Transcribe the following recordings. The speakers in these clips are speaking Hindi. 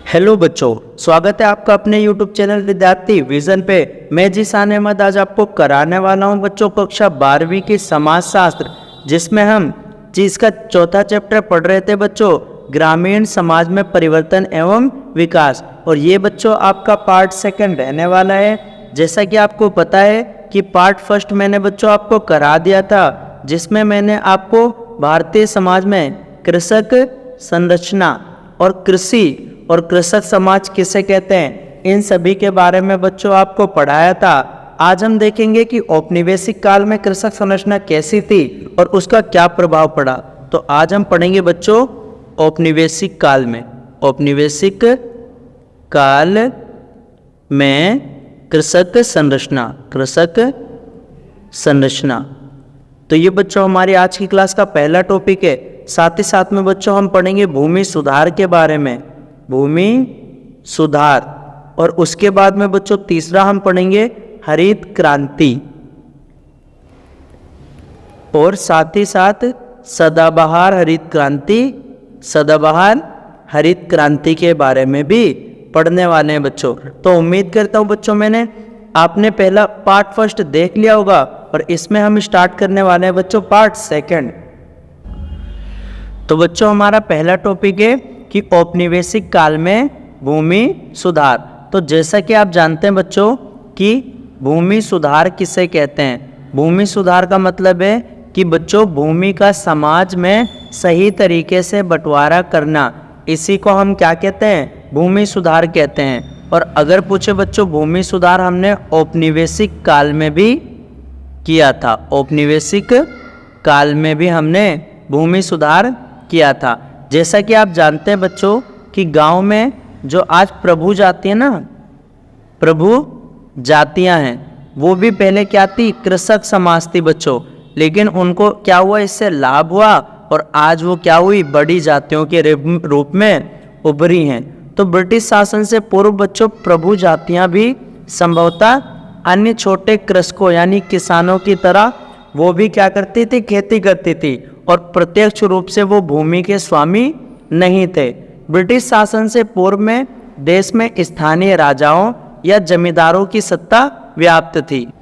हेलो बच्चों, स्वागत है आपका अपने YouTube चैनल विद्यार्थी विजन पे। मैं जीशान अहमद आज आपको कराने वाला हूं बच्चों कक्षा 12वीं की समाजशास्त्र, जिसमें हम जिसका चौथा चैप्टर पढ़ रहे थे बच्चों, ग्रामीण समाज में परिवर्तन एवं विकास। और ये बच्चों आपका पार्ट सेकंड रहने वाला है। जैसा कि आपको पता है कि पार्ट फर्स्ट मैंने बच्चों आपको करा दिया था, जिसमें मैंने आपको भारतीय समाज में कृषक संरचना और कृषि और कृषक समाज किसे कहते हैं, इन सभी के बारे में बच्चों आपको पढ़ाया था। आज हम देखेंगे कि औपनिवेशिक काल में कृषक संरचना कैसी थी और उसका क्या प्रभाव पड़ा। तो आज हम पढ़ेंगे बच्चों औपनिवेशिक काल में। औपनिवेशिक काल में कृषक संरचना। तो ये बच्चों हमारी आज की क्लास का पहला टॉपिक है। साथ ही साथ में बच्चों हम पढ़ेंगे भूमि सुधार के बारे में, भूमि सुधार। और उसके बाद में बच्चों तीसरा हम पढ़ेंगे हरित क्रांति, और साथ ही साथ सदाबहार हरित क्रांति के बारे में भी पढ़ने वाले हैं बच्चों। तो उम्मीद करता हूँ बच्चों मैंने आपने पहला पार्ट फर्स्ट देख लिया होगा, और इसमें हम स्टार्ट करने वाले हैं बच्चों पार्ट सेकंड। तो बच्चों हमारा पहला टॉपिक है कि औपनिवेशिक काल में भूमि सुधार। तो जैसा कि आप जानते हैं बच्चों कि भूमि सुधार किसे कहते हैं। भूमि सुधार का मतलब है कि बच्चों भूमि का समाज में सही तरीके से बंटवारा करना, इसी को हम क्या कहते हैं, भूमि सुधार कहते हैं। और अगर पूछे बच्चों भूमि सुधार हमने औपनिवेशिक काल में भी किया था, औपनिवेशिक काल में भी हमने भूमि सुधार किया था। जैसा कि आप जानते हैं बच्चों कि गांव में जो आज प्रभु जाति है ना, प्रभु जातियां हैं, वो भी पहले क्या थी, कृषक समाज थी बच्चों। लेकिन उनको क्या हुआ, इससे लाभ हुआ, और आज वो क्या हुई, बड़ी जातियों के रूप में उभरी हैं। तो ब्रिटिश शासन से पूर्व बच्चों प्रभु जातियां भी संभवतः अन्य छोटे कृषकों यानी किसानों की तरह वो भी क्या करती थी, खेती करती थी, और प्रत्यक्ष रूप से वो भूमि के स्वामी नहीं थे। ब्रिटिश शासन से पूर्व में देश में स्थानीय राजाओं या जमींदारों की सत्ता व्याप्त थी,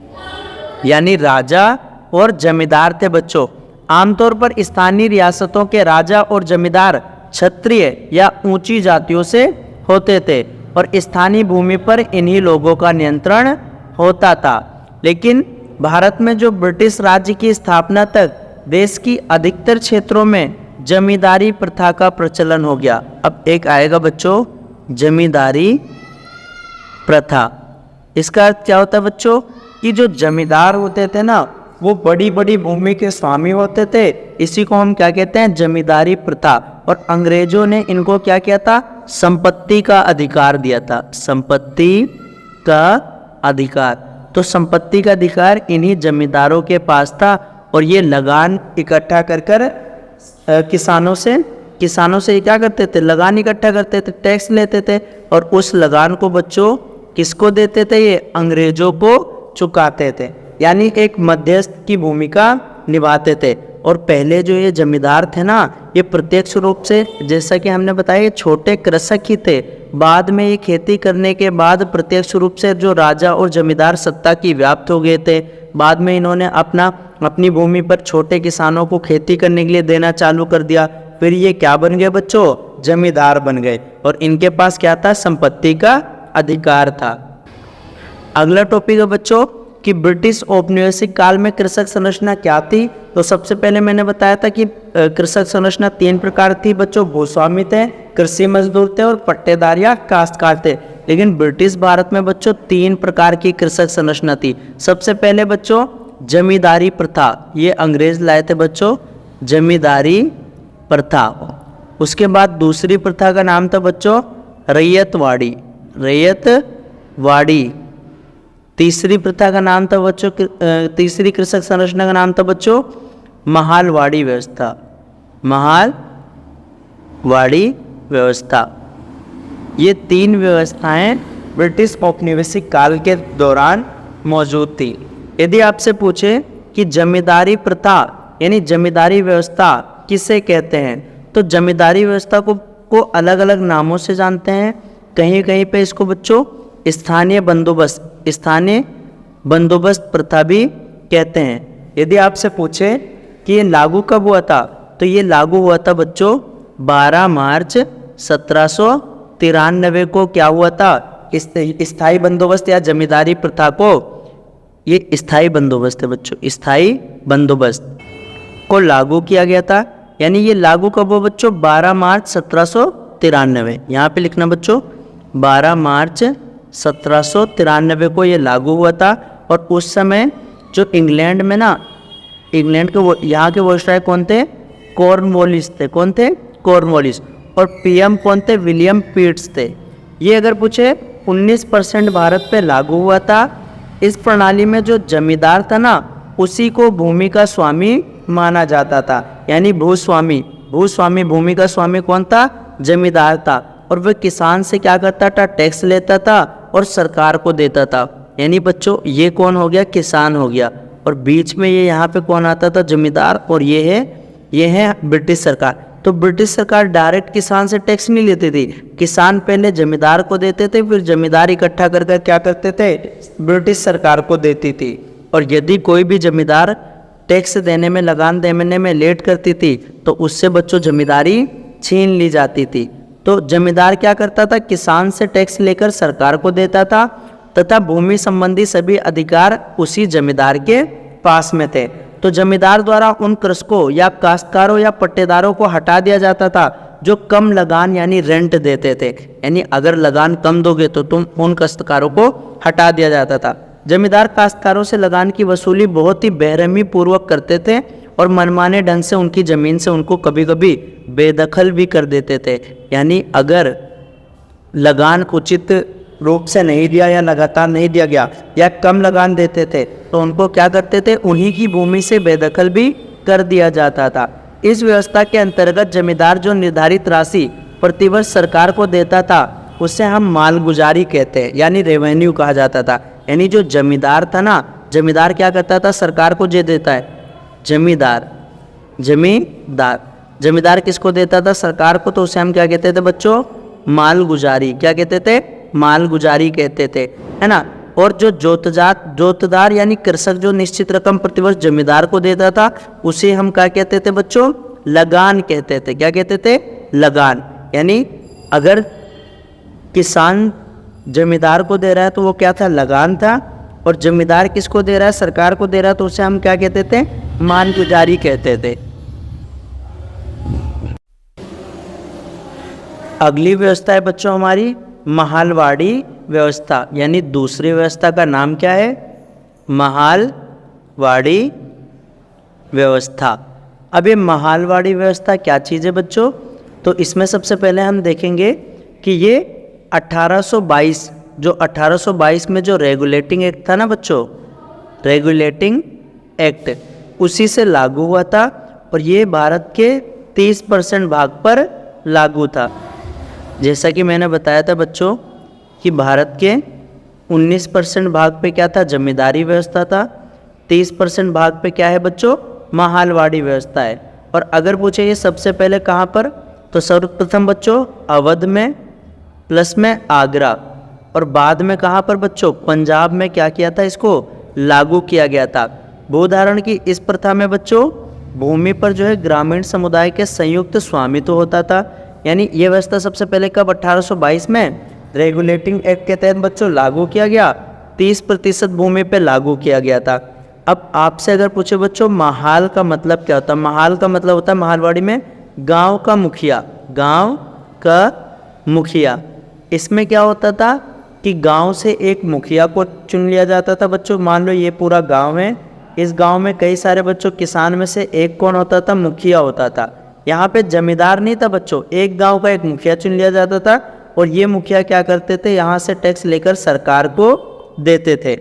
यानी राजा और जमींदार थे बच्चों। आमतौर पर स्थानीय रियासतों के राजा और जमींदार क्षत्रिय या ऊंची जातियों से होते थे, और स्थानीय भूमि पर इन्हीं लोगों का नियंत्रण होता था। लेकिन भारत में जो ब्रिटिश राज्य की स्थापना तक देश की अधिकतर क्षेत्रों में जमींदारी प्रथा का प्रचलन हो गया। अब एक आएगा बच्चों जमींदारी प्रथा। इसका अर्थ क्या होता है बच्चों कि जो जमींदार होते थे ना, वो बड़ी बड़ी भूमि के स्वामी होते थे। इसी को हम क्या कहते हैं, जमींदारी प्रथा। और अंग्रेजों ने इनको क्या किया था, संपत्ति का अधिकार दिया था, संपत्ति का अधिकार। तो संपत्ति का अधिकार इन्हीं जमींदारों के पास था, और ये लगान इकट्ठा कर किसानों से क्या करते थे, लगान इकट्ठा करते थे, टैक्स लेते थे, और उस लगान को बच्चों किसको देते थे, ये अंग्रेजों को चुकाते थे, यानी एक मध्यस्थ की भूमिका निभाते थे। और पहले जो ये जमींदार थे ना, ये प्रत्यक्ष रूप से जैसा कि हमने बताया ये छोटे कृषक ही थे। बाद में ये खेती करने के बाद प्रत्यक्ष रूप से जो राजा और जमींदार सत्ता की व्याप्त हो गए थे। बाद में इन्होंने अपनी भूमि पर छोटे किसानों को खेती करने के लिए देना चालू कर दिया। फिर ये क्या बन गए बच्चों, जमींदार बन गए, और इनके पास क्या था, संपत्ति का अधिकार था। अगला टॉपिक है बच्चों कि ब्रिटिश औपनिवेशिक काल में कृषक संरचना क्या थी। तो सबसे पहले मैंने बताया था कि कृषक संरचना 3 प्रकार थी बच्चों, भूस्वामी थे, कृषि मजदूर थे, और पट्टेदार या काश्तकार थे। लेकिन ब्रिटिश भारत में बच्चों 3 प्रकार की कृषक संरचना थी। सबसे पहले बच्चों जमींदारी प्रथा, ये अंग्रेज लाए थे बच्चों, जमींदारी प्रथा। उसके बाद दूसरी प्रथा का नाम था बच्चों रैयतवाड़ी। तीसरी प्रथा का नाम था बच्चों, तीसरी कृषक संरचना का नाम था बच्चों महालवाड़ी व्यवस्था। ये 3 व्यवस्थाएं ब्रिटिश औपनिवेशिक काल के दौरान मौजूद थी। यदि आपसे पूछे कि जमींदारी प्रथा यानी जमींदारी व्यवस्था किसे कहते हैं, तो जमींदारी व्यवस्था को अलग अलग नामों से जानते हैं। कहीं कहीं पे इसको बच्चों स्थानीय बंदोबस्त प्रथा भी कहते हैं। यदि आपसे पूछे कि ये लागू कब हुआ था, तो ये लागू हुआ था बच्चों 12 मार्च 1793 को। क्या हुआ था? स्थायी बंदोबस्त या जमींदारी प्रथा को, ये स्थायी बंदोबस्त है बच्चों, स्थायी बंदोबस्त को लागू किया गया था। यानी ये लागू कब हुआ बच्चों? 12 मार्च 1793। यहाँ पे लिखना बच्चों 12 मार्च 1793 को ये लागू हुआ था। और उस समय जो इंग्लैंड में ना, इंग्लैंड के यहाँ के वायसराय कौन थे? कॉर्नवालिस थे। कौन थे? कॉर्नवालिस। और पीएम कौन थे? विलियम पिट्स थे। ये अगर पूछे 19% भारत पे लागू हुआ था। इस प्रणाली में जो जमींदार था ना, उसी को भूमि का स्वामी माना जाता था, यानी भूस्वामी। भूमि का स्वामी कौन था? जमींदार था। और वह किसान से क्या करता था? टैक्स लेता था और सरकार को देता था। यानी बच्चों ये कौन हो गया? किसान हो गया। और बीच में ये यहाँ पे कौन आता था? जमींदार। और ये है ब्रिटिश सरकार। तो ब्रिटिश सरकार डायरेक्ट किसान से टैक्स नहीं लेती थी, किसान पहले जमींदार को देते थे, फिर जमींदार इकट्ठा कर क्या करते थे? ब्रिटिश सरकार को देती थी। और यदि कोई भी जमींदार टैक्स देने में, लगान देने में लेट करती थी, तो उससे बच्चों जमींदारी छीन ली जाती थी। तो जमींदार क्या करता था? किसान से टैक्स लेकर सरकार को देता था, तथा भूमि संबंधी सभी अधिकार उसी जमींदार के पास में थे। तो जमींदार द्वारा उन कृषकों या काश्तकारों या पट्टेदारों को हटा दिया जाता था जो कम लगान यानी रेंट देते थे। यानी अगर लगान कम दोगे तो तुम उन काश्तकारों को हटा दिया जाता था। जमींदार काश्तकारों से लगान की वसूली बहुत ही बेरहमी पूर्वक करते थे और मनमाने ढंग से उनकी ज़मीन से उनको कभी कभी बेदखल भी कर देते थे। यानी अगर लगान उचित रूप से नहीं दिया या लगातार नहीं दिया गया या कम लगान देते थे, तो उनको क्या करते थे? उन्हीं की भूमि से बेदखल भी कर दिया जाता था। इस व्यवस्था के अंतर्गत जमींदार जो निर्धारित राशि प्रतिवर्ष सरकार को देता था, उसे हम मालगुजारी कहते हैं, यानी रेवेन्यू कहा जाता था। यानी जो जमींदार था ना, जमींदार क्या करता था? सरकार को जे देता है जमींदार किसको देता था? सरकार को। तो उसे हम क्या कहते थे बच्चों? मालगुजारी। क्या कहते थे? मालगुजारी कहते थे, है ना। और जो जोतदार यानी कृषक जो निश्चित रकम प्रतिवर्ष जमींदार को देता था, उसे हम क्या कहते थे बच्चों? लगान कहते थे। क्या कहते थे? लगान। यानी अगर किसान जमींदार को दे रहा है तो वो क्या था? लगान था। और जमींदार किसको दे रहा है? सरकार को दे रहा है, तो उसे हम क्या कहते थे? मालगुजारी कहते थे। अगली व्यवस्था है बच्चों हमारी महालवाड़ी व्यवस्था, यानी दूसरी व्यवस्था का नाम क्या है? महालवाड़ी व्यवस्था। अब ये महालवाड़ी व्यवस्था क्या चीज़ है बच्चों? तो इसमें सबसे पहले हम देखेंगे कि ये 1822 में जो रेगुलेटिंग एक्ट था ना बच्चों, रेगुलेटिंग एक्ट, उसी से लागू हुआ था। और ये भारत के 30% भाग पर लागू था। जैसा कि मैंने बताया था बच्चों कि भारत के 19% भाग पे क्या था? जमींदारी व्यवस्था था। 30% भाग पे क्या है बच्चों? महालवाड़ी व्यवस्था है। और अगर पूछे ये सबसे पहले कहाँ पर, तो सर्वप्रथम बच्चों अवध में, प्लस में आगरा, और बाद में कहाँ पर बच्चों? पंजाब में क्या किया था? इसको लागू किया गया था। भूधारण की इस प्रथा में बच्चों भूमि पर जो है ग्रामीण समुदाय के संयुक्त स्वामित्व होता था। यानी ये व्यवस्था सबसे पहले कब? 1822 में रेगुलेटिंग एक्ट के तहत बच्चों लागू किया गया। 30% भूमि पे लागू किया गया था। अब आपसे अगर पूछे बच्चों महाल का मतलब क्या होता है? महाल का मतलब होता है महालवाड़ी में गांव का मुखिया। गांव का मुखिया। इसमें क्या होता था कि गांव से एक मुखिया को चुन लिया जाता था बच्चों। मान लो ये पूरा गांव है, इस गांव में कई सारे बच्चों किसान में से एक कौन होता था? मुखिया होता था। यहाँ पे जमींदार नहीं था बच्चों, एक गांव का एक मुखिया चुन लिया जाता था। और ये मुखिया क्या करते थे? यहाँ से टैक्स लेकर सरकार को देते थे।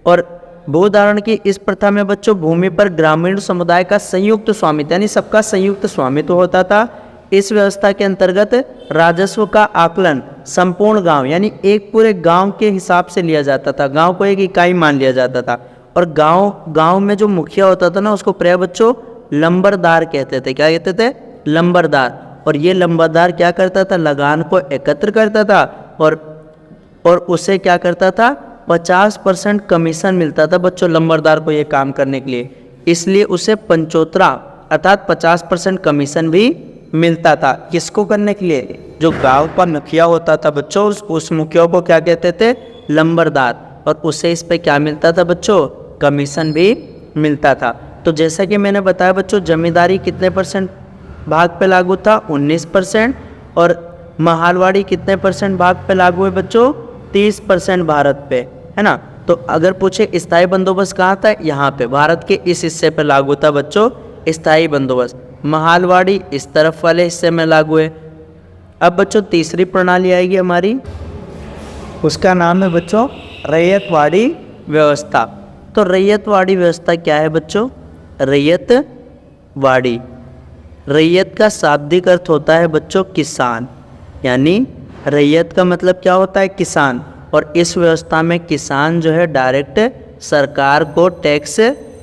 और भूधारण की इस प्रथा में बच्चों भूमि पर ग्रामीण समुदाय का संयुक्त स्वामित्व, यानी सबका संयुक्त स्वामित्व होता था। इस व्यवस्था के अंतर्गत राजस्व का आकलन संपूर्ण गांव, यानी एक पूरे गांव के हिसाब से लिया जाता था। गांव को एक इकाई मान लिया जाता था। और गांव में जो मुखिया होता था ना, उसको प्राय बच्चों लंबरदार कहते थे। क्या कहते थे? लंबरदार। और ये लंबरदार क्या करता था? लगान को एकत्र करता था और और उसे क्या करता था, 50% कमीशन मिलता था बच्चों लंबरदार को ये काम करने के लिए, इसलिए उसे पंचोतरा अर्थात 50% कमीशन भी मिलता था। किसको करने के लिए, जो गांव का मुखिया होता था बच्चों, उस मुखिया को क्या कहते थे, लंबरदार, और उसे इस पे क्या मिलता था बच्चों, कमीशन भी मिलता था। तो जैसा कि मैंने बताया बच्चों, जमींदारी कितने परसेंट भाग पे लागू था, 19%, और महालवाड़ी कितने परसेंट भाग पे लागू है बच्चों, 30% भारत पे, है ना। तो अगर पूछे स्थायी बंदोबस्त कहाँ था, यहाँ पे भारत के इस हिस्से पे लागू था बच्चों स्थायी बंदोबस्त, महालवाड़ी इस तरफ वाले हिस्से में लागू है। अब बच्चों तीसरी प्रणाली आएगी हमारी, उसका नाम है बच्चों रैयतवाड़ी व्यवस्था। तो रैयतवाड़ी व्यवस्था क्या है बच्चों, रैयतवाड़ी, रैयत का शाब्दिक अर्थ होता है बच्चों किसान, यानी रैयत का मतलब क्या होता है, किसान, और इस व्यवस्था में किसान जो है डायरेक्ट सरकार को टैक्स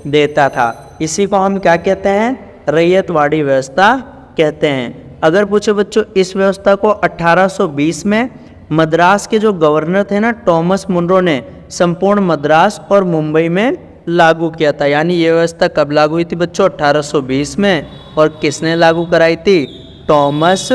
देता था। इसी को हम क्या कहते हैं, रैयतवाड़ी व्यवस्था कहते हैं। अगर पूछे बच्चों, इस व्यवस्था को 1820 में मद्रास के जो गवर्नर थे ना, थॉमस मुनरो ने संपूर्ण मद्रास और मुंबई में लागू किया था। यानी ये व्यवस्था कब लागू हुई थी बच्चों, 1820 में, और किसने लागू कराई थी, थॉमस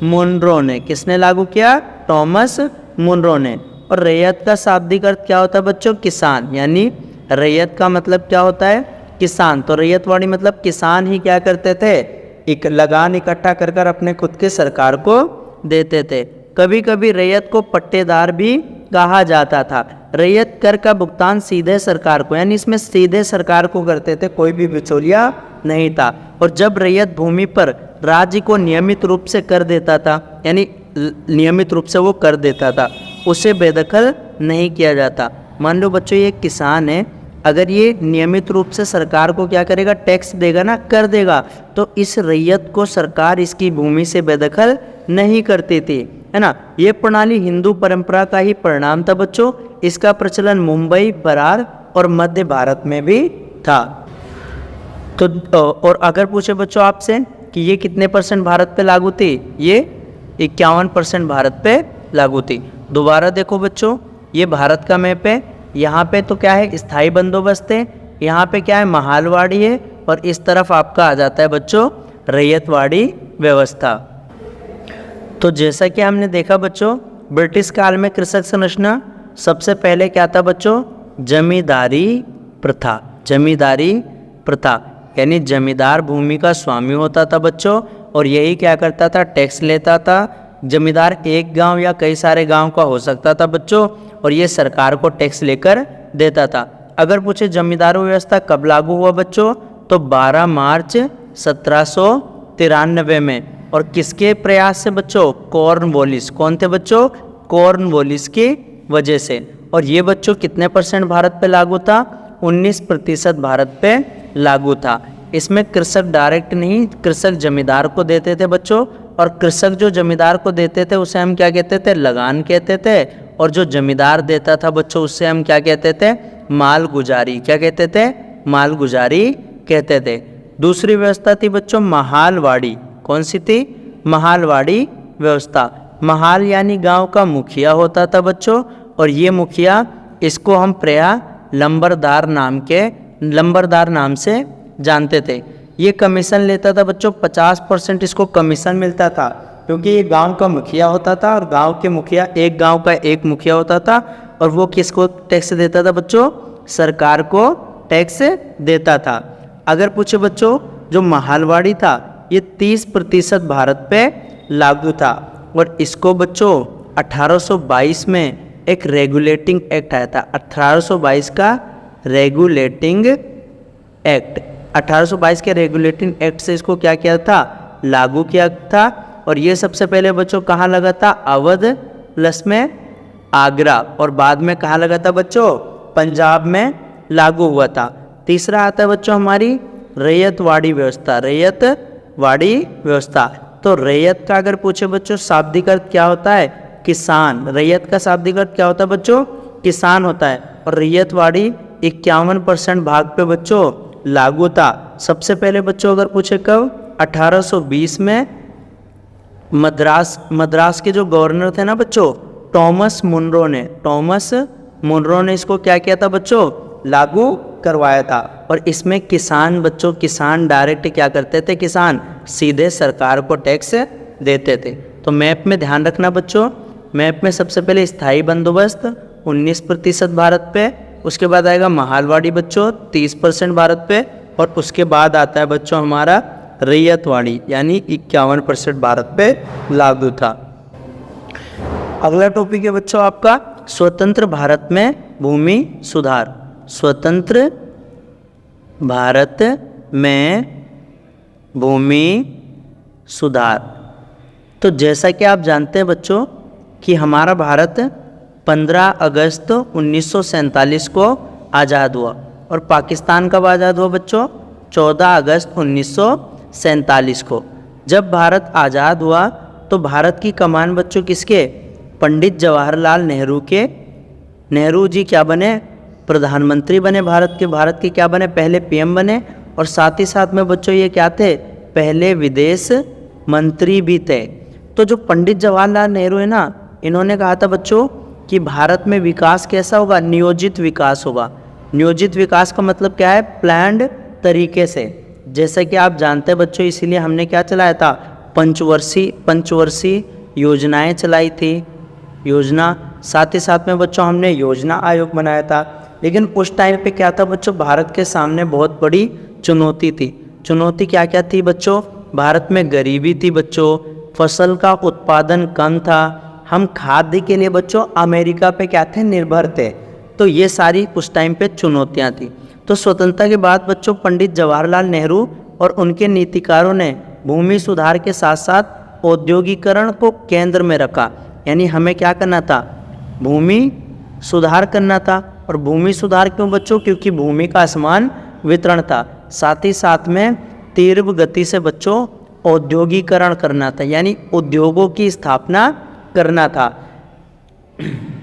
मुनरो ने। किसने लागू किया, थॉमस मुनरो ने। और रैयत का शाब्दिक अर्थ क्या होता है बच्चों, किसान, यानी रैयत का मतलब क्या होता है, किसान। तो रैयतवाड़ी मतलब किसान ही क्या करते थे, एक लगान इकट्ठा कर कर अपने खुद के सरकार को देते थे। कभी कभी रैयत को पट्टेदार भी कहा जाता था। रैयत कर का भुगतान सीधे सरकार को, यानी इसमें सीधे सरकार को करते थे, कोई भी बिचौलिया नहीं था। और जब रैयत भूमि पर राज्य को नियमित रूप से कर देता था, यानी नियमित रूप से वो कर देता था, उसे बेदखल नहीं किया जाता। मान लो बच्चों ये किसान है, अगर ये नियमित रूप से सरकार को क्या करेगा, टैक्स देगा ना, कर देगा, तो इस रैयत को सरकार इसकी भूमि से बेदखल नहीं करती थी, है ना। ये प्रणाली हिंदू परंपरा का ही परिणाम था बच्चों। इसका प्रचलन मुंबई, बरार और मध्य भारत में भी था। तो और अगर पूछे बच्चों आपसे कि ये कितने परसेंट भारत पे लागू थी, ये 51% भारत पे लागू थी। दोबारा देखो बच्चों, ये भारत का मैप है, यहाँ पे तो क्या है, स्थायी बंदोबस्त है, यहाँ पे क्या है, महालवाड़ी है, और इस तरफ आपका आ जाता है बच्चों रैयतवाड़ी व्यवस्था। तो जैसा कि हमने देखा बच्चों, ब्रिटिश काल में कृषक संरचना सबसे पहले क्या था बच्चों, जमींदारी प्रथा। जमींदारी प्रथा यानी जमींदार भूमि का स्वामी होता था बच्चों, और यही क्या करता था, टैक्स लेता था। जमींदार एक गांव या कई सारे गांव का हो सकता था बच्चों, और ये सरकार को टैक्स लेकर देता था। अगर पूछे जमींदारी व्यवस्था कब लागू हुआ बच्चों, तो 12 मार्च 1793 में, और किसके प्रयास से बच्चों, कॉर्नवालिस। कौन थे बच्चों, कॉर्नवालिस की वजह से। और ये बच्चों कितने परसेंट भारत पे लागू था, 19% भारत पे लागू था। इसमें कृषक डायरेक्ट नहीं, कृषक जमींदार को देते थे बच्चों, और कृषक जो जमींदार को देते थे उसे हम क्या कहते थे, लगान कहते थे, और जो जमींदार देता था बच्चों उससे हम क्या कहते थे, मालगुजारी। क्या कहते थे, मालगुजारी कहते थे। दूसरी व्यवस्था थी बच्चों महालवाड़ी। कौन सी थी, महालवाड़ी व्यवस्था। महाल यानी गांव का मुखिया होता था बच्चों, और ये मुखिया, इसको हम प्रायः लंबरदार नाम से जानते थे। ये कमीशन लेता था बच्चों, 50% इसको कमीशन मिलता था, क्योंकि ये गांव का मुखिया होता था, और गांव के मुखिया, एक गांव का एक मुखिया होता था, और वो किसको टैक्स देता था बच्चों, सरकार को टैक्स देता था। अगर पूछे बच्चों, जो महालवाड़ी था ये 30% भारत पे लागू था, और इसको बच्चों 1822 में एक रेगुलेटिंग एक्ट आया था। 1822 का रेगुलेटिंग एक्ट, 1822 के रेगुलेटिंग एक्ट से इसको क्या किया था, लागू किया था। और ये सबसे पहले बच्चों कहाँ लगा था, अवध प्लस में आगरा, और बाद में कहाँ लगा था बच्चों, पंजाब में लागू हुआ था। तीसरा आता है बच्चों हमारी रैयतवाड़ी व्यवस्था। रैयतवाड़ी व्यवस्था, तो रैयत का अगर पूछे बच्चों शाब्दिक अर्थ क्या होता है, किसान। रैयत का शाब्दिक अर्थ क्या होता है बच्चों, किसान होता है। और रैयतवाड़ी 51% भाग पे बच्चों लागू था। सबसे पहले बच्चों अगर पूछे कब, 1820 में मद्रास के जो गवर्नर थे ना बच्चों, टॉमस मुनरो ने इसको क्या किया था बच्चों, लागू करवाया था। और इसमें किसान डायरेक्ट क्या करते थे, किसान सीधे सरकार को टैक्स देते थे। तो मैप में ध्यान रखना बच्चों, मैप में सबसे पहले स्थायी बंदोबस्त 19% भारत पे, उसके बाद आएगा महालवाड़ी बच्चों 30% भारत पे, और उसके बाद आता है बच्चों हमारा रैयतवाड़ी यानी 51% भारत पे लागू था। अगला टॉपिक है बच्चों आपका स्वतंत्र भारत में भूमि सुधार। स्वतंत्र भारत में भूमि सुधार। तो जैसा कि आप जानते हैं बच्चों कि हमारा भारत 15 अगस्त 1947 को आज़ाद हुआ, और पाकिस्तान कब आज़ाद हुआ बच्चों, 14 अगस्त 1947 को। जब भारत आज़ाद हुआ तो भारत की कमान बच्चों किसके, पंडित जवाहरलाल नेहरू के। नेहरू जी क्या बने, प्रधानमंत्री बने भारत के क्या बने, पहले पीएम बने, और साथ ही साथ में बच्चों ये क्या थे, पहले विदेश मंत्री भी थे। तो जो पंडित जवाहरलाल नेहरू है ना, इन्होंने कहा था बच्चों कि भारत में विकास कैसा होगा, नियोजित विकास होगा। नियोजित विकास का मतलब क्या है, प्लान्ड तरीके से। जैसे कि आप जानते हैं बच्चों, इसीलिए हमने क्या चलाया था, पंचवर्षीय योजनाएं चलाई थी योजना। साथ ही साथ में बच्चों हमने योजना आयोग बनाया था। लेकिन उस टाइम पे क्या था बच्चों, भारत के सामने बहुत बड़ी चुनौती थी। चुनौती क्या क्या थी बच्चों, भारत में गरीबी थी बच्चों, फसल का उत्पादन कम था, हम खाद्य के लिए बच्चों अमेरिका पे क्या थे, निर्भर थे। तो ये सारी उस टाइम पे चुनौतियाँ थी। तो स्वतंत्रता के बाद बच्चों पंडित जवाहरलाल नेहरू और उनके नीतिकारों ने भूमि सुधार के साथ साथ औद्योगिकरण को केंद्र में रखा। यानी हमें क्या करना था, भूमि सुधार करना था। और भूमि सुधार क्यों बच्चों, क्योंकि भूमि का असमान वितरण था। साथ ही साथ में तीव्र गति से बच्चों औद्योगिकरण करना था, यानी उद्योगों की स्थापना करना था।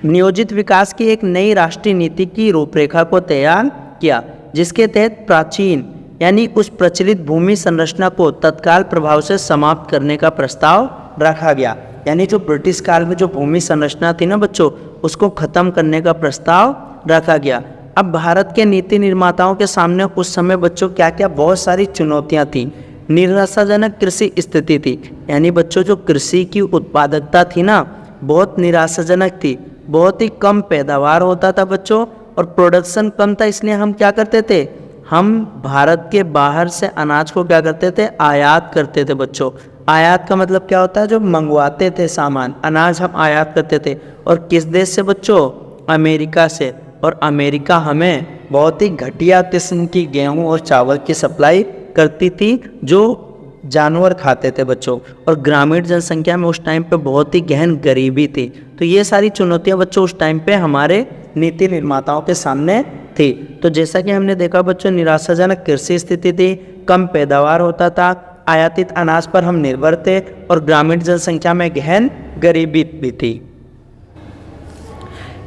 नियोजित विकास की एक नई राष्ट्रीय नीति की रूपरेखा को तैयार किया, जिसके तहत प्राचीन यानी उस प्रचलित भूमि संरचना को तत्काल प्रभाव से समाप्त करने का प्रस्ताव रखा गया। यानी जो ब्रिटिश काल में जो भूमि संरचना थी ना बच्चों, उसको खत्म करने का प्रस्ताव रखा गया। अब भारत के नीति निर्माताओं के सामने उस समय बच्चों क्या क्या बहुत सारी चुनौतियां थी। निराशाजनक कृषि स्थिति थी, यानी बच्चों जो कृषि की उत्पादकता थी ना, बहुत निराशाजनक थी, बहुत ही कम पैदावार होता था बच्चों, और प्रोडक्शन कम था। इसलिए हम क्या करते थे, हम भारत के बाहर से अनाज को क्या करते थे, आयात करते थे बच्चों। आयात का मतलब क्या होता है, जो मंगवाते थे सामान, अनाज हम आयात करते थे। और किस देश से बच्चों, अमेरिका से। और अमेरिका हमें बहुत ही घटिया किस्म की गेहूं और चावल की सप्लाई करती थी, जो जानवर खाते थे बच्चों। और ग्रामीण जनसंख्या में उस टाइम पे बहुत ही गहन गरीबी थी। तो ये सारी चुनौतियां बच्चों उस टाइम पे हमारे नीति निर्माताओं के सामने थी। तो जैसा कि हमने देखा बच्चों, निराशाजनक कृषि स्थिति थी, कम पैदावार होता था, आयातित अनाज पर हम निर्भर थे, और ग्रामीण जनसंख्या में गहन गरीबी भी थी।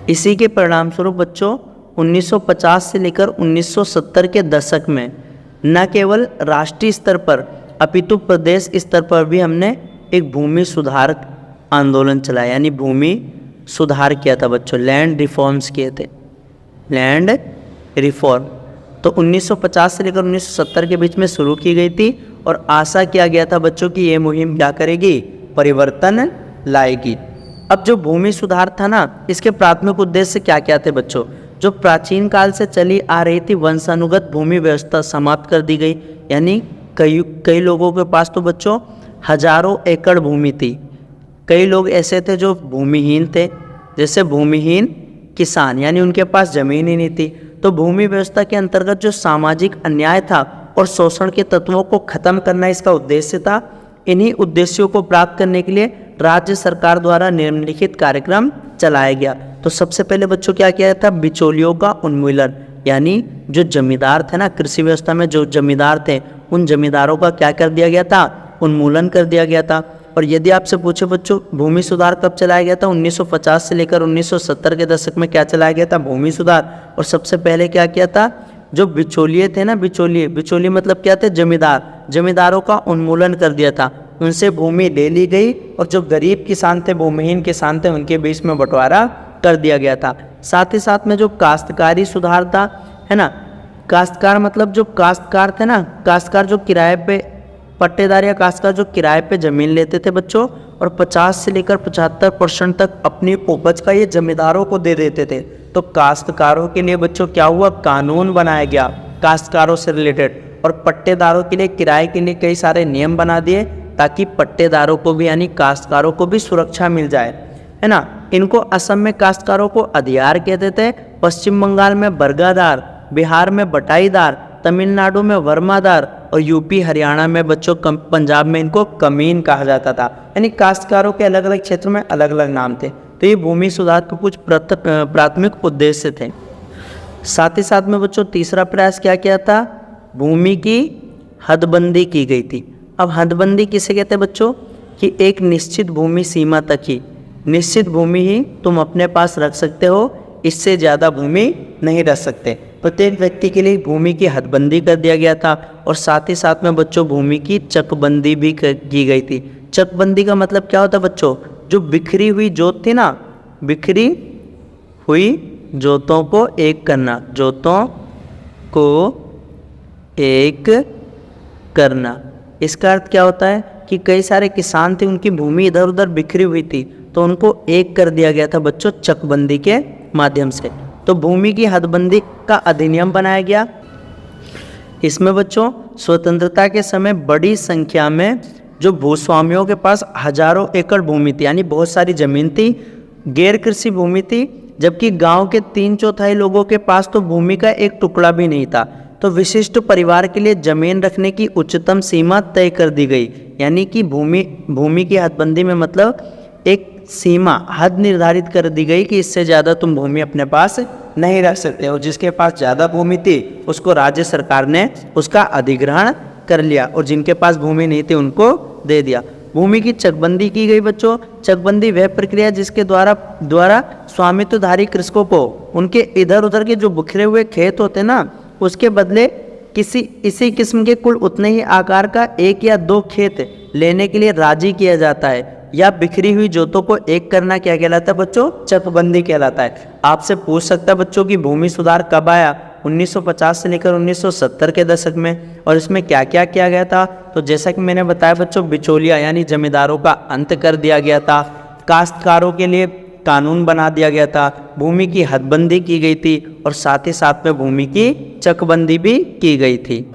इसी के परिणाम स्वरूप बच्चों 1950 से लेकर 1970 के दशक में न केवल राष्ट्रीय स्तर पर अपितु प्रदेश स्तर पर भी हमने एक भूमि सुधार आंदोलन चलाया, यानी भूमि सुधार किया था बच्चों, लैंड रिफॉर्म्स किए थे, लैंड रिफॉर्म। तो 1950 से लेकर 1970 के बीच में शुरू की गई थी, और आशा किया गया था बच्चों कि ये मुहिम क्या करेगी, परिवर्तन लाएगी। अब जो भूमि सुधार था ना, इसके प्राथमिक उद्देश्य क्या क्या थे बच्चों, जो प्राचीन काल से चली आ रही थी वंशानुगत भूमि व्यवस्था समाप्त कर दी गई। यानी कई लोगों के पास तो बच्चों हजारों एकड़ भूमि थी, कई लोग ऐसे थे जो भूमिहीन थे, जैसे भूमिहीन किसान, यानी उनके पास जमीन ही नहीं थी। तो भूमि व्यवस्था के अंतर्गत जो सामाजिक अन्याय था और शोषण के तत्वों को खत्म करना इसका उद्देश्य था। इन्हीं उद्देश्यों को प्राप्त करने के लिए राज्य सरकार द्वारा निम्नलिखित कार्यक्रम चलाया गया। तो सबसे पहले बच्चों क्या किया था, बिचौलियों का उन्मूलन, यानी जो जमींदार थे ना कृषि व्यवस्था में, जो जमींदार थे उन जमींदारों का क्या कर दिया गया था, उन्मूलन कर दिया गया था। और यदि आपसे पूछे बच्चों भूमि सुधार कब चलाया गया था, 1950 से लेकर 1970 के दशक में क्या चलाया गया था, भूमि सुधार। और सबसे पहले क्या किया था, जो बिचौलिए थे ना, बिचौलिए मतलब क्या थे, जमींदारों का उन्मूलन कर दिया था। उनसे भूमि ले ली गई और जो गरीब किसान थे, भूमिहीन किसान थे, उनके बीच में बंटवारा कर दिया गया था। साथ ही साथ में जो काश्तकारी सुधार था, है ना, काश्तकार मतलब जो काश्तकार थे ना, काश्तकार जो किराए पे, पट्टेदार या काश्तकार जो किराए पे ज़मीन लेते थे बच्चों, और 50 से लेकर 75% तक अपनी उपज का ये जमींदारों को दे देते थे। तो काश्तकारों के लिए बच्चों क्या हुआ, कानून बनाया गया काश्तकारों से रिलेटेड, और पट्टेदारों के लिए, किराए के लिए कई सारे नियम बना दिए ताकि पट्टेदारों को भी यानी काश्तकारों को भी सुरक्षा मिल जाए, है ना। इनको असम में काश्तकारों को अधियार कहते थे, पश्चिम बंगाल में बरगादार, बिहार में बटाईदार, तमिलनाडु में वर्मादार और यूपी हरियाणा में बच्चों पंजाब में इनको कमीन कहा जाता था। यानी काश्तकारों के अलग अलग क्षेत्र में अलग अलग नाम थे। तो ये भूमि सुधार के कुछ प्राथमिक उद्देश्य थे। साथ ही साथ में बच्चों तीसरा प्रयास क्या किया था, भूमि की हदबंदी की गई थी। अब हदबंदी किसे कहते हैं बच्चों, कि एक निश्चित भूमि सीमा तक ही, निश्चित भूमि ही तुम अपने पास रख सकते हो, इससे ज़्यादा भूमि नहीं रख सकते। प्रत्येक व्यक्ति के लिए भूमि की हदबंदी कर दिया गया था। और साथ ही साथ में बच्चों भूमि की चकबंदी भी की गई थी। चकबंदी का मतलब क्या होता है बच्चों, जो बिखरी हुई जोत थी ना, बिखरी हुई जोतों को एक करना, जोतों को एक करना। इसका अर्थ क्या होता है कि कई सारे किसान थे, उनकी भूमि इधर उधर बिखरी हुई थी, तो उनको एक कर दिया गया था बच्चों चकबंदी के माध्यम से। तो भूमि की हदबंदी का अधिनियम बनाया गया। इसमें बच्चों स्वतंत्रता के समय बड़ी संख्या में जो भूस्वामियों के पास हजारों एकड़ भूमि थी, यानी बहुत सारी जमीन थी, गैर कृषि भूमि थी, जबकि गांव के 3/4 लोगों के पास तो भूमि का एक टुकड़ा भी नहीं था। तो विशिष्ट परिवार के लिए जमीन रखने की उच्चतम सीमा तय कर दी गई। यानी कि भूमि की हदबंदी में मतलब एक सीमा, हद निर्धारित कर दी गई कि इससे ज़्यादा तुम भूमि अपने पास नहीं रख सकते हो। जिसके पास ज़्यादा भूमि थी उसको राज्य सरकार ने उसका अधिग्रहण कर लिया, और जिनके पास भूमि नहीं थी उनको दे दिया। भूमि की चकबंदी की गई बच्चों। चकबंदी वह प्रक्रिया जिसके द्वारा स्वामित्वधारी कृषकों को उनके इधर उधर के जो बिखरे हुए खेत होते ना, उसके बदले इसी किस्म के कुल उतने ही आकार का 1 या 2 खेत लेने के लिए राजी किया जाता है। या बिखरी हुई जोतों को एक करना क्या कहलाता है बच्चों, चकबंदी कहलाता है। आपसे पूछ सकता है बच्चों कि भूमि सुधार कब आया, 1950 से लेकर 1970 के दशक में, और इसमें क्या क्या किया गया था। तो जैसा कि मैंने बताया बच्चों, बिचौलिया यानी जमींदारों का अंत कर दिया गया था, काश्तकारों के लिए कानून बना दिया गया था, भूमि की हदबंदी की गई थी, और साथ ही साथ में भूमि की चकबंदी भी की गई थी।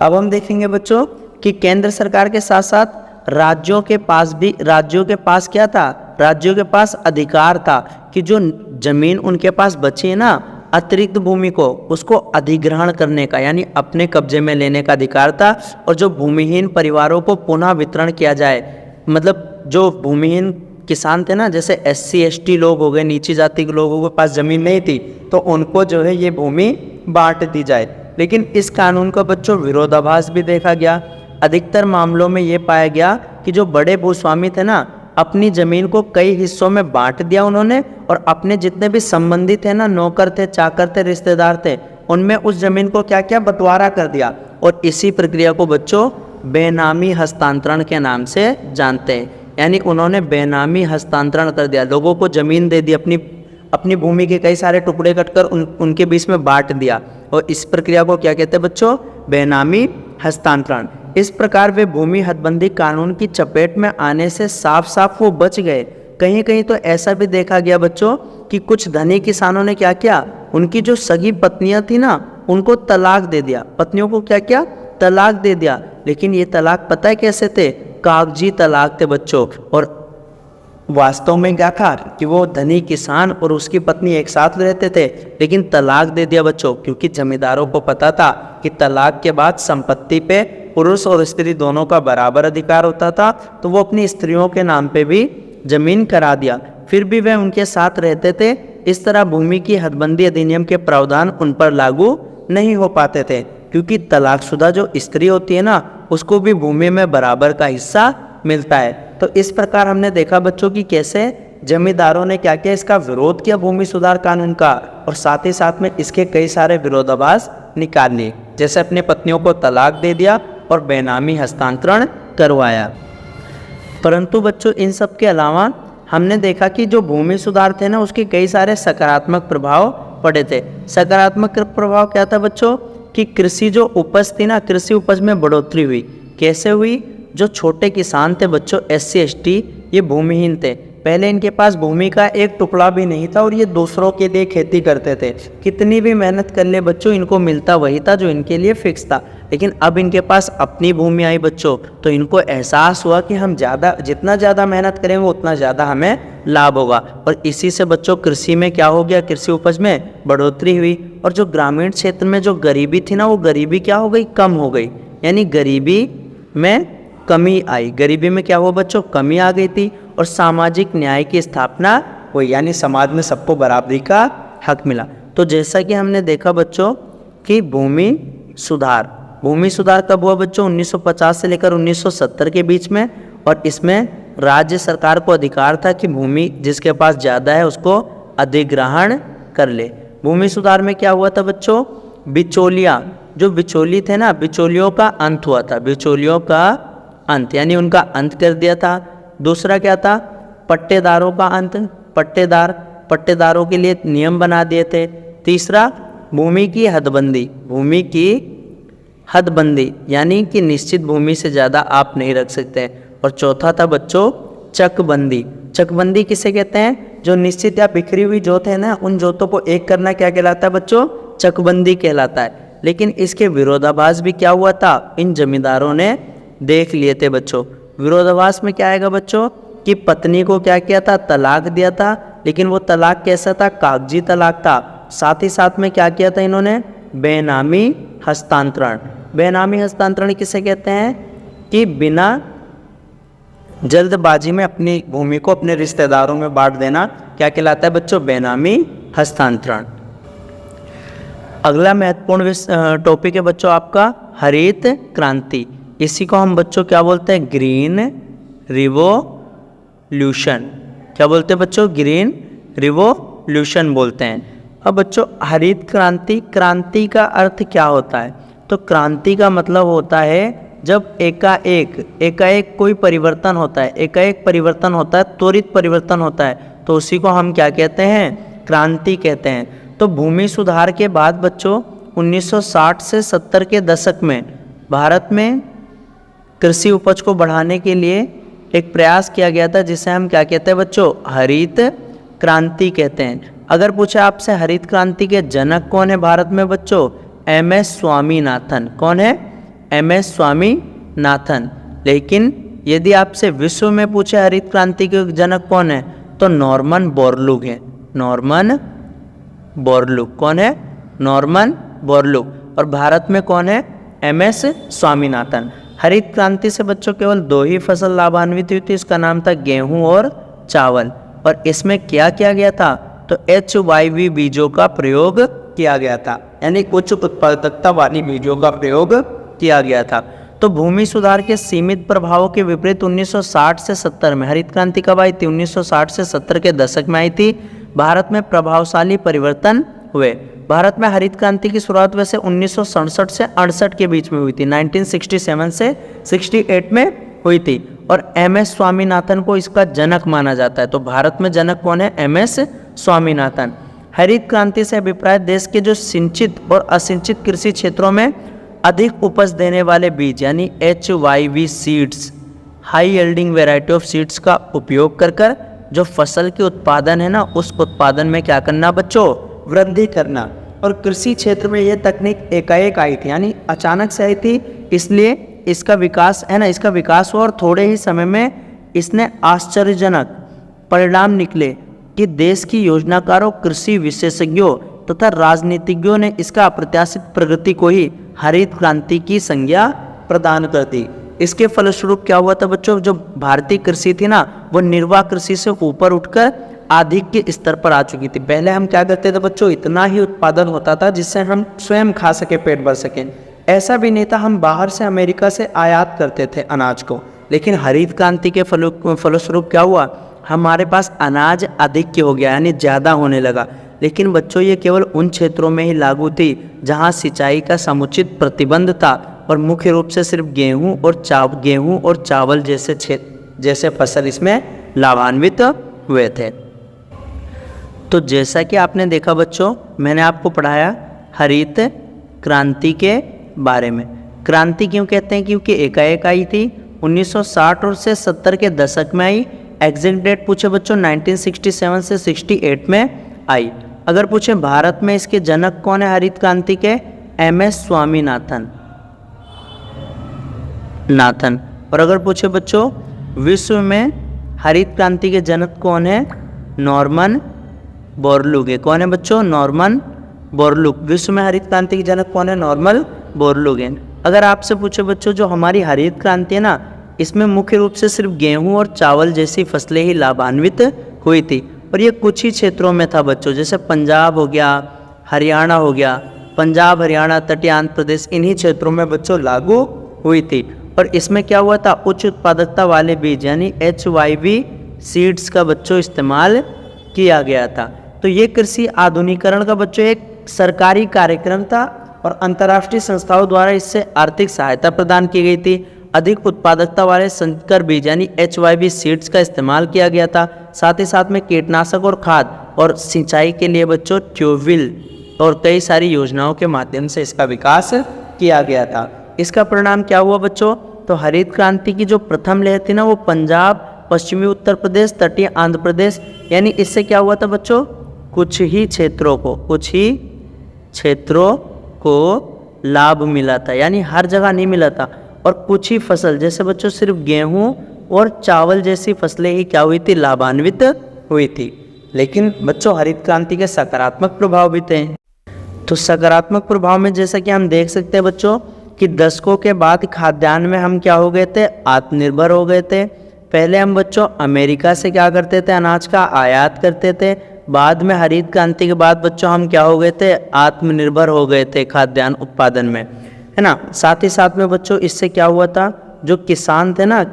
अब हम देखेंगे बच्चों कि केंद्र सरकार के साथ साथ राज्यों के पास क्या था, राज्यों के पास अधिकार था कि जो जमीन उनके पास बची है ना, अतिरिक्त भूमि को उसको अधिग्रहण करने का, यानी अपने कब्जे में लेने का अधिकार था। और जो भूमिहीन परिवारों को पुनः वितरण किया जाए, मतलब जो भूमिहीन किसान थे ना, जैसे SC ST लोग हो गए, नीची जाति के लोगों के पास ज़मीन नहीं थी, तो उनको जो है ये भूमि बांट दी जाए। लेकिन इस कानून का बच्चों विरोधाभास भी देखा गया। अधिकतर मामलों में ये पाया गया कि जो बड़े भूस्वामी थे ना, अपनी ज़मीन को कई हिस्सों में बांट दिया उन्होंने, और अपने जितने भी संबंधी थे ना, नौकर थे, चाकर थे, रिश्तेदार थे, उनमें उस ज़मीन को क्या क्या बंटवारा कर दिया। और इसी प्रक्रिया को बच्चों बेनामी हस्तांतरण के नाम से जानते हैं। यानी उन्होंने बेनामी हस्तांतरण कर दिया, लोगों को ज़मीन दे दी, अपनी भूमि के कई सारे टुकड़े कटकर उनके बीच में बांट दिया, और इस प्रक्रिया को क्या कहते हैं बच्चों, बेनामी हस्तांतरण। इस प्रकार वे भूमि हदबंदी कानून की चपेट में आने से साफ साफ वो बच गए। कहीं कहीं तो ऐसा भी देखा गया बच्चों कि कुछ धनी किसानों ने क्या किया, उनकी जो सगी पत्नियां थी ना, उनको तलाक दे दिया, पत्नियों को क्या किया, तलाक दे दिया। लेकिन ये तलाक पता है कैसे थे, कागजी तलाक थे बच्चों। और वास्तव में क्या था कि वो धनी किसान और उसकी पत्नी एक साथ रहते थे, लेकिन तलाक दे दिया बच्चों, क्योंकि जमींदारों को पता था कि तलाक के बाद संपत्ति पे पुरुष और स्त्री दोनों का बराबर अधिकार होता था। तो वो अपनी स्त्रियों के नाम पे भी जमीन करा दिया, फिर भी वे उनके साथ रहते थे। इस तरह भूमि की हदबंदी अधिनियम के प्रावधान उन पर लागू नहीं हो पाते थे, क्योंकि तलाकशुदा जो स्त्री होती है ना, उसको भी भूमि में बराबर का हिस्सा मिलता है। तो इस प्रकार हमने देखा बच्चों कि कैसे जमींदारों ने क्या किया, इसका विरोध किया भूमि सुधार कानून का, और साथ ही साथ में इसके कई सारे विरोधाभास निकाल लिए। जैसे अपनी पत्नियों को तलाक दे दिया और बेनामी हस्तांतरण करवाया। परंतु बच्चों इन सब के अलावा हमने देखा कि जो भूमि सुधार थे ना उसके कई सारे सकारात्मक प्रभाव पड़े थे। सकारात्मक प्रभाव क्या था बच्चों कि कृषि जो उपज थी ना, कृषि उपज में बढ़ोतरी हुई। कैसे हुई? जो छोटे किसान थे बच्चों, SC ST, ये भूमिहीन थे, पहले इनके पास भूमि का एक टुकड़ा भी नहीं था और ये दूसरों के लिए खेती करते थे। कितनी भी मेहनत कर ले बच्चों, इनको मिलता वही था जो इनके लिए फिक्स था। लेकिन अब इनके पास अपनी भूमि आई बच्चों, तो इनको एहसास हुआ कि हम जितना ज़्यादा मेहनत करेंगे उतना ज़्यादा हमें लाभ होगा। और इसी से बच्चों कृषि में क्या हो गया, कृषि उपज में बढ़ोतरी हुई। और जो ग्रामीण क्षेत्र में जो गरीबी थी ना, वो गरीबी क्या हो गई, कम हो गई। यानी गरीबी में कमी आई। गरीबी में क्या हुआ बच्चों, कमी आ गई थी। और सामाजिक न्याय की स्थापना हुई, यानी समाज में सबको बराबरी का हक मिला। तो जैसा कि हमने देखा बच्चों कि भूमि सुधार कब हुआ बच्चों, 1950 से लेकर 1970 के बीच में। और इसमें राज्य सरकार को अधिकार था कि भूमि जिसके पास ज़्यादा है उसको अधिग्रहण कर ले। भूमि सुधार में क्या हुआ था बच्चों, बिचौलिया, जो बिचौली थे ना, बिचौलियों का अंत हुआ था। बिचौलियों का अंत यानी उनका अंत कर दिया था। दूसरा क्या था, पट्टेदारों का अंत, पट्टेदारों के लिए नियम बना दिए थे। तीसरा भूमि की हदबंदी यानी कि निश्चित भूमि से ज़्यादा आप नहीं रख सकते। और चौथा था बच्चों चकबंदी किसे कहते हैं, जो निश्चित या बिखरी हुई जोत है ना, उन जोतों को एक करना क्या कहलाता है बच्चों, चकबंदी कहलाता है। लेकिन इसके विरोधाभास भी क्या हुआ था, इन जमींदारों ने देख लिए थे बच्चों। विरोधाभास में क्या आएगा बच्चों कि पत्नी को क्या किया था, तलाक दिया था। लेकिन वो तलाक कैसा था, कागजी तलाक था। साथ ही साथ में क्या किया था इन्होंने, बेनामी हस्तांतरण किसे कहते हैं कि बिना जल्दबाजी में अपनी भूमि को अपने रिश्तेदारों में बांट देना क्या कहलाता है बच्चों, बेनामी हस्तांतरण। अगला महत्वपूर्ण टॉपिक है बच्चों आपका हरित क्रांति। इसी को हम बच्चों क्या बोलते हैं, ग्रीन रिवोल्यूशन। क्या बोलते हैं बच्चों, ग्रीन रिवोल्यूशन बोलते हैं। अब बच्चों हरित क्रांति का अर्थ क्या होता है, तो क्रांति का मतलब होता है जब एकाएक कोई परिवर्तन होता है, त्वरित परिवर्तन होता है, तो उसी को हम क्या कहते हैं, क्रांति कहते हैं। तो भूमि सुधार के बाद बच्चों 1960 से 70 के दशक में भारत में कृषि उपज को बढ़ाने के लिए एक प्रयास किया गया था, जिसे हम क्या कहते हैं बच्चों, हरित क्रांति कहते हैं। अगर पूछे आपसे हरित क्रांति के जनक कौन है भारत में बच्चों, MS स्वामीनाथन। कौन है, MS स्वामीनाथन। लेकिन यदि आपसे विश्व में पूछे हरित क्रांति के जनक कौन है, तो नॉर्मन बोरलुग है। कौन है, नॉर्मन बोरलुग। और भारत में कौन है, MS स्वामीनाथन। हरित क्रांति से बच्चों केवल 2 ही फसल लाभान्वित हुई थी, इसका नाम था गेहूं और चावल। और इसमें क्या किया गया था, तो HYV बीजों का प्रयोग किया गया था, यानी उच्च उत्पादकता वाली बीजों का प्रयोग किया गया था। तो भूमि सुधार के सीमित प्रभावों के विपरीत 1960 से 70 में हरित क्रांति कब आई थी, 1960 से 70 के दशक में आई थी। भारत में प्रभावशाली परिवर्तन हुए। भारत में हरित क्रांति की शुरुआत वैसे 1967 से 68 के बीच में हुई थी, 1967 से 68 में हुई थी। और MS स्वामीनाथन को इसका जनक माना जाता है। तो भारत में जनक कौन है, MS स्वामीनाथन। हरित क्रांति से अभिप्राय देश के जो सिंचित और असिंचित कृषि क्षेत्रों में अधिक उपज देने वाले बीज यानी HYV seeds, high yielding variety of seeds का उपयोग कर जो फसल के उत्पादन है ना, उस उत्पादन में क्या करना बच्चों, वृद्धि करना। और कृषि क्षेत्र में यह तकनीक एकाएक आई थी, यानी अचानक से आई थी, इसलिए इसका विकास है ना, इसका विकास हुआ और थोड़े ही समय में इसने आश्चर्यजनक परिणाम निकले कि देश की योजनाकारों, कृषि विशेषज्ञों तथा राजनीतिज्ञों ने इसका अप्रत्याशित प्रगति को ही हरित क्रांति की संज्ञा प्रदान कर दी। इसके फलस्वरूप क्या हुआ था बच्चों, जो भारतीय कृषि थी ना, वो निर्वाह कृषि से ऊपर उठकर आधिक के स्तर पर आ चुकी थी। पहले हम क्या करते थे बच्चों, इतना ही उत्पादन होता था जिससे हम स्वयं खा सके, पेट भर सकें। ऐसा भी नहीं था, हम बाहर से अमेरिका से आयात करते थे अनाज को। लेकिन हरित क्रांति के फलस्वरूप क्या हुआ, हमारे पास अनाज अधिक हो गया, यानी ज़्यादा होने लगा। लेकिन बच्चों ये केवल उन क्षेत्रों में ही लागू थी जहाँ सिंचाई का समुचित प्रतिबंध था और मुख्य रूप से सिर्फ गेहूं और चावल जैसे फसल इसमें लाभान्वित हुए थे। तो जैसा कि आपने देखा बच्चों, मैंने आपको पढ़ाया हरित क्रांति के बारे में। क्रांति क्यों कहते हैं? क्योंकि एकाएक आई थी, 1960 और से 70 के दशक में आई। एग्जैक्ट डेट पूछे बच्चों 1967 से 68 में आई। अगर पूछे भारत में इसके जनक कौन है हरित क्रांति के? MS स्वामीनाथन। और अगर पूछे बच्चों विश्व में हरित क्रांति के जनक कौन है? नॉर्मन बोरलुगे। कौन है बच्चों? नॉर्मन बोरलुग। विश्व में हरित क्रांति के जनक कौन है? नॉर्मन बोरलुगे। अगर आपसे पूछे बच्चों जो हमारी हरित क्रांति है ना, इसमें मुख्य रूप से सिर्फ गेहूं और चावल जैसी फसलें ही लाभान्वित हुई थी, और ये कुछ ही क्षेत्रों में था बच्चों, जैसे पंजाब हो गया, हरियाणा हो गया। पंजाब, हरियाणा, तटीय आंध्र प्रदेश, इन्हीं क्षेत्रों में बच्चों लागू हुई थी। और इसमें क्या हुआ था? उच्च उत्पादकता वाले बीज यानी HYV सीड्स का बच्चों इस्तेमाल किया गया था। तो ये कृषि आधुनिकीकरण का बच्चों एक सरकारी कार्यक्रम था और अंतर्राष्ट्रीय संस्थाओं द्वारा इससे आर्थिक सहायता प्रदान की गई थी। अधिक उत्पादकता वाले संकर बीज यानी HYV सीड्स का इस्तेमाल किया गया था। साथ ही साथ में कीटनाशक और खाद और सिंचाई के लिए बच्चों ट्यूबवेल और कई सारी योजनाओं के माध्यम से इसका विकास किया गया था। इसका परिणाम क्या हुआ बच्चों? तो हरित क्रांति की जो प्रथम लहर थी ना, वो पंजाब, पश्चिमी उत्तर प्रदेश, तटीय आंध्र प्रदेश, यानी इससे क्या हुआ था बच्चों? कुछ ही क्षेत्रों को लाभ मिला था, यानी हर जगह नहीं मिला था। और कुछ ही फसल, जैसे बच्चों सिर्फ गेहूं और चावल जैसी फसलें ही क्या हुई थी? लाभान्वित हुई थी। लेकिन बच्चों हरित क्रांति के सकारात्मक प्रभाव भी थे। तो सकारात्मक प्रभाव में जैसा कि हम देख सकते हैं बच्चों कि दशकों के बाद खाद्यान्न में हम क्या हो गए थे? आत्मनिर्भर हो गए थे। पहले हम बच्चों अमेरिका से क्या करते थे? अनाज का आयात करते थे। बाद में हरित क्रांति के बाद बच्चों हम क्या हो गए थे? आत्मनिर्भर हो गए थे खाद्यान्न उत्पादन में, है ना। साथ ही साथ में बच्चों इससे क्या हुआ था? जो किसान थे ना,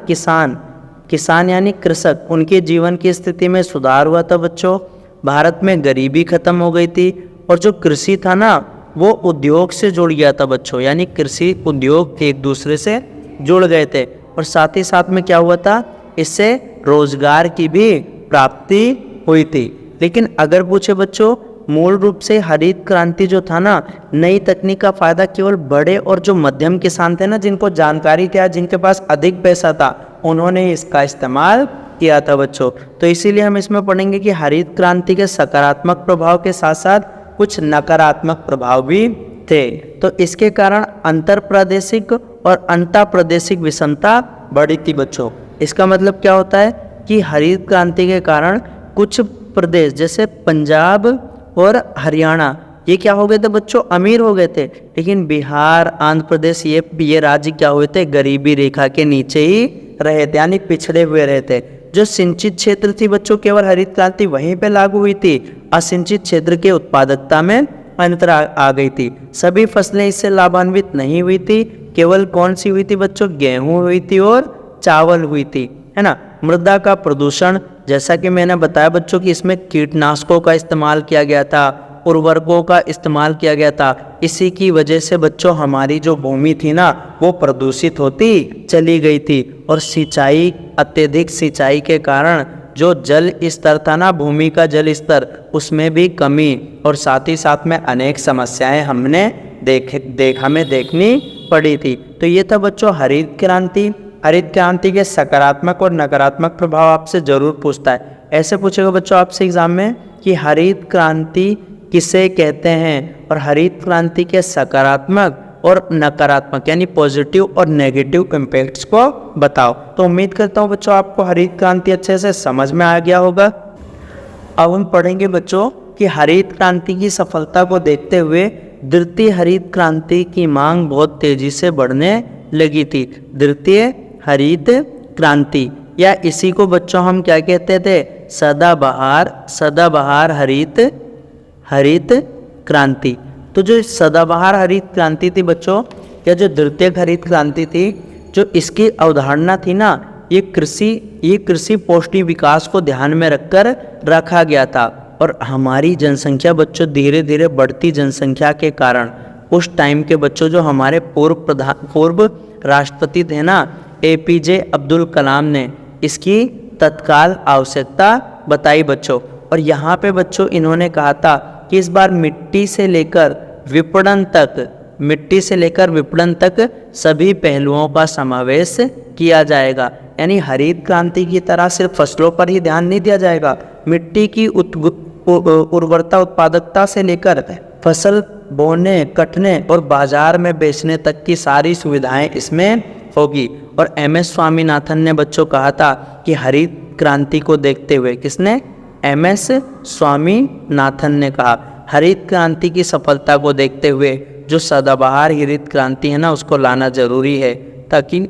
किसान यानी कृषक, उनके जीवन की स्थिति में सुधार हुआ था बच्चों। भारत में गरीबी खत्म हो गई थी और जो कृषि था ना, वो उद्योग से जुड़ गया था बच्चों, यानी कृषि उद्योग एक दूसरे से जुड़ गए थे। और साथ ही साथ में क्या हुआ था? इससे रोजगार की भी प्राप्ति हुई थी। लेकिन अगर पूछे बच्चों मूल रूप से हरित क्रांति जो था ना, नई तकनीक का फायदा केवल बड़े और जो मध्यम किसान थे ना, जिनको जानकारी थी, जिनके पास अधिक पैसा था, उन्होंने इसका इस्तेमाल किया था बच्चों। तो इसीलिए हम इसमें पढ़ेंगे कि हरित क्रांति के सकारात्मक प्रभाव के साथ साथ कुछ नकारात्मक प्रभाव भी थे। तो इसके कारण अंतर प्रादेशिक और अंतर प्रादेशिक विषमता बढ़ी थी बच्चों। इसका मतलब क्या होता है कि हरित क्रांति के कारण कुछ प्रदेश जैसे पंजाब और हरियाणा, ये क्या हो गए थे बच्चों? अमीर हो गए थे। लेकिन बिहार, आंध्र प्रदेश, ये राज्य क्या हुए थे? गरीबी रेखा के नीचे ही रहे थे, यानी पिछड़े हुए रहे थे। जो सिंचित क्षेत्र थी बच्चों, केवल हरित क्रांति वहीं पे लागू हुई थी। असिंचित क्षेत्र के उत्पादकता में अंतर आ गई थी। सभी फसलें इससे लाभान्वित नहीं हुई थी। केवल कौन सी हुई थी बच्चों? गेहूं हुई थी और चावल हुई थी, है ना। मृदा का प्रदूषण, जैसा कि मैंने बताया बच्चों कि इसमें कीटनाशकों का इस्तेमाल किया गया था, उर्वरकों का इस्तेमाल किया गया था। इसी की वजह से बच्चों हमारी जो भूमि थी ना, वो प्रदूषित होती चली गई थी। और सिंचाई, अत्यधिक सिंचाई के कारण जो जल स्तर था ना, भूमि का जल स्तर, उसमें भी कमी, और साथ ही साथ में अनेक समस्याएं हमें देखनी पड़ी थी। तो ये था बच्चों हरित क्रांति। हरित क्रांति के सकारात्मक और नकारात्मक प्रभाव आपसे जरूर पूछता है। ऐसे पूछेगा बच्चों आपसे एग्जाम में कि हरित क्रांति किसे कहते हैं, और हरित क्रांति के सकारात्मक और नकारात्मक यानी पॉजिटिव और नेगेटिव इम्पैक्ट्स को बताओ। तो उम्मीद करता हूँ बच्चों आपको हरित क्रांति अच्छे से समझ में आ गया होगा। अब हम पढ़ेंगे बच्चों कि हरित क्रांति की सफलता को देखते हुए द्वितीय हरित क्रांति की मांग बहुत तेजी से बढ़ने लगी थी। द्वितीय हरित क्रांति, या इसी को बच्चों हम क्या कहते थे? सदाबहार हरित क्रांति। तो जो सदाबहार हरित क्रांति थी बच्चों, या जो द्वितीय हरित क्रांति थी, जो इसकी अवधारणा थी ना, ये कृषि पौष्टिक विकास को ध्यान में रखकर रखा गया था। और हमारी जनसंख्या बच्चों धीरे धीरे बढ़ती जनसंख्या के कारण उस टाइम के बच्चों जो हमारे पूर्व राष्ट्रपति थे ना, APJ अब्दुल कलाम ने इसकी तत्काल आवश्यकता बताई बच्चों। और यहाँ पे बच्चों इन्होंने कहा था कि इस बार मिट्टी से लेकर विपणन तक सभी पहलुओं का समावेश किया जाएगा। यानी हरित क्रांति की तरह सिर्फ फसलों पर ही ध्यान नहीं दिया जाएगा, मिट्टी की उर्वरता, उत्पादकता से लेकर फसल बोने, कटने और बाजार में बेचने तक की सारी सुविधाएं इसमें होगी। और MS स्वामीनाथन ने बच्चों कहा था कि हरित क्रांति को देखते हुए, किसने? MS स्वामीनाथन ने कहा हरित क्रांति की सफलता को देखते हुए जो सदाबहार हरित क्रांति है ना, उसको लाना जरूरी है ताकि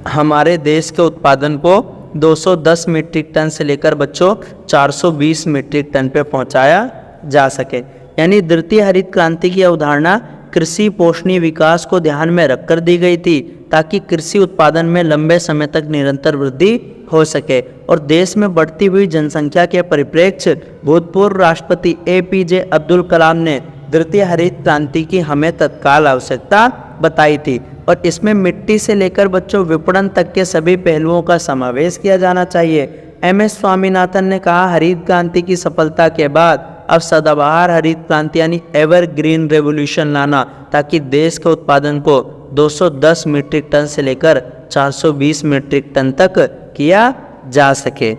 हमारे देश के उत्पादन को 210 मीट्रिक टन से लेकर बच्चों 420 मीट्रिक टन पे पहुंचाया जा सके। यानी द्वितीय हरित क्रांति की अवधारणा कृषि पोषणीय विकास को ध्यान में रखकर दी गई थी ताकि कृषि उत्पादन में लंबे समय तक निरंतर वृद्धि हो सके। और देश में बढ़ती हुई जनसंख्या के परिप्रेक्ष्य भूतपूर्व राष्ट्रपति APJ अब्दुल कलाम ने द्वितीय हरित क्रांति की हमें तत्काल आवश्यकता बताई थी। और इसमें मिट्टी से लेकर बच्चों विपणन तक के सभी पहलुओं का समावेश किया जाना चाहिए। MS स्वामीनाथन ने कहा हरित क्रांति की सफलता के बाद अब सदाबहार हरित क्रांति यानी एवर ग्रीन रेवोल्यूशन लाना ताकि देश के उत्पादन को 210 मीट्रिक टन से लेकर 420 मीट्रिक टन तक किया जा सके।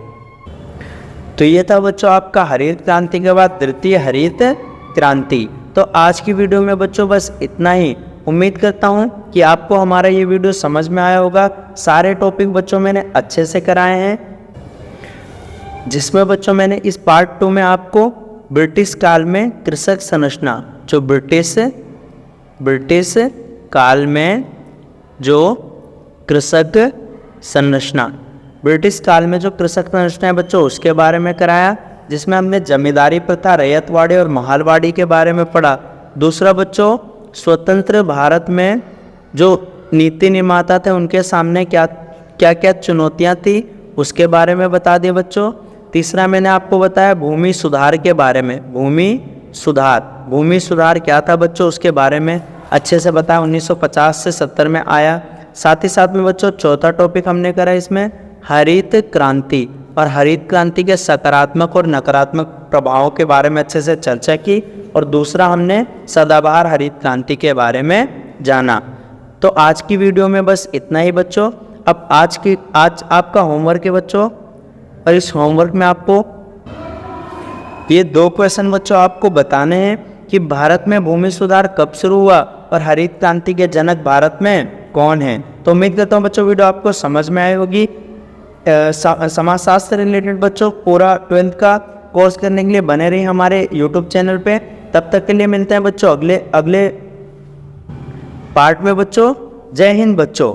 तो ये था बच्चों आपका हरित क्रांति के बाद द्वितीय हरित क्रांति। तो आज की वीडियो में बच्चों बस इतना ही। उम्मीद करता हूँ कि आपको हमारा ये वीडियो समझ में आया होगा। सारे टॉपिक बच्चों मैंने अच्छे से कराए हैं, जिसमें बच्चों मैंने इस पार्ट 2 में आपको ब्रिटिश काल में कृषक संरचना, जो ब्रिटिश काल में जो कृषक संरचना, ब्रिटिश काल में जो कृषक संरचना है बच्चों, उसके बारे में कराया, जिसमें हमने जमींदारी प्रथा, रैयतवाड़ी और महालवाड़ी के बारे में पढ़ा। दूसरा बच्चों स्वतंत्र भारत में जो नीति निर्माता थे उनके सामने क्या क्या चुनौतियां थी उसके बारे में बता दिए बच्चों। तीसरा मैंने आपको बताया भूमि सुधार के बारे में, भूमि सुधार क्या था बच्चों उसके बारे में अच्छे से बताया, 1950 से 70 में आया। साथ ही साथ में बच्चों चौथा टॉपिक हमने करा इसमें हरित क्रांति, और हरित क्रांति के सकारात्मक और नकारात्मक प्रभावों के बारे में अच्छे से चर्चा की। और दूसरा हमने सदाबहार हरित क्रांति के बारे में जाना। तो आज की वीडियो में बस इतना ही बच्चों। अब आज आपका होमवर्क है बच्चों, और इस होमवर्क में आपको ये 2 क्वेश्चन बच्चों आपको बताने हैं कि भारत में भूमि सुधार कब शुरू हुआ और हरित क्रांति के जनक भारत में कौन है। तो उम्मीद करता हूँ बच्चों वीडियो आपको समझ में आई होगी। समाजशास्त्र रिलेटेड बच्चों पूरा 12th का कोर्स करने के लिए बने रही हमारे YouTube चैनल पे। तब तक के लिए मिलते हैं बच्चों अगले पार्ट में बच्चों। जय हिंद बच्चों।